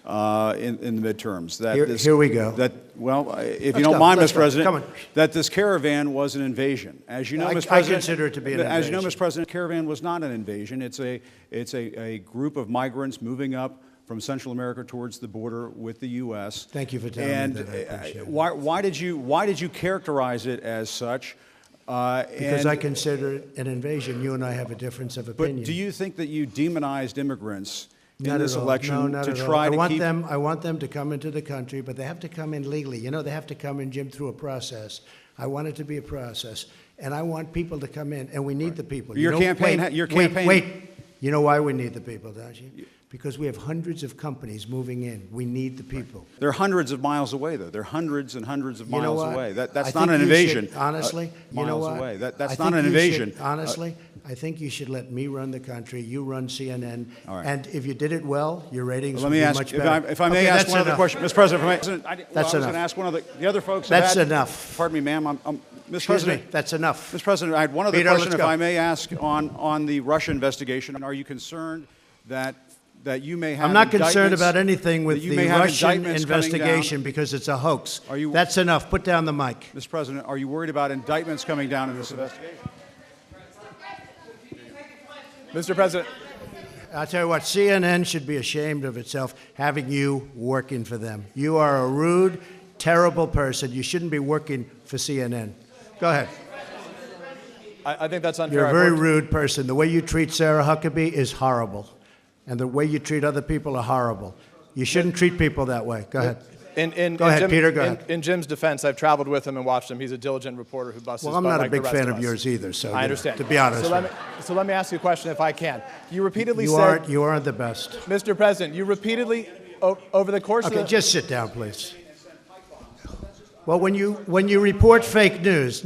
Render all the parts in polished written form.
in the midterms. That here we go. Well, if you don't mind, Mr. President, come on. that this caravan was an invasion. As you know, Mr. President, I consider it to be an invasion. As you know, Mr. President, caravan was not an invasion. It's a group of migrants moving up from Central America towards the border with the U.S. Thank you for telling me that. I appreciate it. Why did you characterize it as such? Because I consider it an invasion. You and I have a difference of opinion. But do you think that you demonized immigrants in Not this at all. election No, not to at try all. to keep? I want them to come into the country, but they have to come in legally. You know, they have to come in, Jim, through a process. I want it to be a process, and I want people to come in, and we need the people. Your campaign. Wait. You know why we need the people, don't you? Because we have hundreds of companies moving in. We need the people. They're hundreds of miles away, though. They're hundreds and hundreds of miles away. That's not an invasion. Honestly, you know what? Away. That's not an invasion. Honestly, I think you should let me run the country. You run CNN. All right. And if you did it well, your ratings Let would me be ask, much better. if I may ask one other question. Mr. President, I was going to ask one of the other folks. That's enough. Pardon me, ma'am. Mr. President, that's enough. Mr. President, I had one other Peter, question, if I may ask, on the Russia investigation. Are you concerned that you may have? I'm not concerned about anything with the Russian investigation because it's a hoax. You, that's enough. Put down the mic. Mr. President, are you worried about indictments coming down in this investigation? Mr. President. I'll tell you what, CNN should be ashamed of itself having you working for them. You are a rude, terrible person. You shouldn't be working for CNN. Go ahead. I think that's unfair. You're a very rude person. The way you treat Sarah Huckabee is horrible. And the way you treat other people are horrible. You shouldn't treat people that way. Go ahead. Go ahead, Peter, go ahead. In Jim's defense, I've traveled with him and watched him. He's a diligent reporter who busts his butt. Well, I'm not like a big the rest fan of of yours either, so I understand. To be honest. So let me ask you a question if I can. You repeatedly said... You aren't the best. Mr. President, you repeatedly, over the course of the... Okay, just sit down, please. Well, when you report fake news,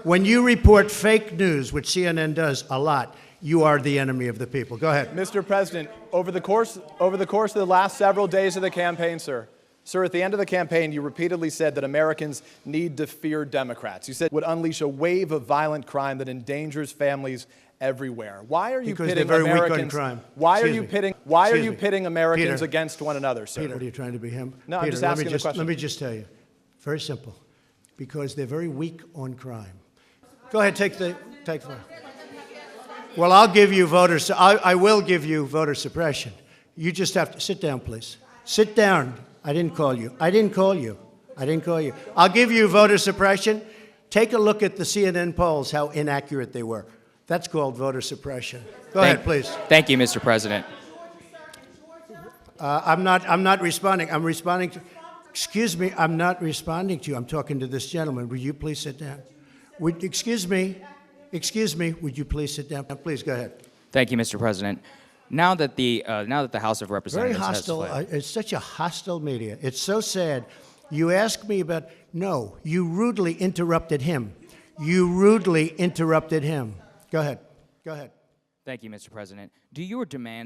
when you report fake news, which CNN does a lot, you are the enemy of the people. Go ahead. Mr. President, over the course of the last several days of the campaign, sir, at the end of the campaign, you repeatedly said that Americans need to fear Democrats. You said it would unleash a wave of violent crime that endangers families everywhere. Why are you pitting Americans? Why are you pitting Americans against one another, sir? Peter, what are you trying to be him? No, Peter, I'm just asking the question. Let me just tell you, very simple, because they're very weak on crime. Go ahead, take the. Well, I'll give you I will give you voter suppression. You just have to sit down, please. Sit down. I didn't call you. I'll give you voter suppression. Take a look at the CNN polls, how inaccurate they were. That's called voter suppression. Go ahead, please. Thank you, Mr. President. I'm not responding. I'm responding to. Excuse me. I'm not responding to you. I'm talking to this gentleman. Will you please sit down? Excuse me. Would you please sit down? Please go ahead. Thank you, Mr. President. Now that the House of Representatives very hostile. has fled. It's such a hostile media. It's so sad. You ask me about. No, you rudely interrupted him. Go ahead. Thank you, Mr. President. Do you demand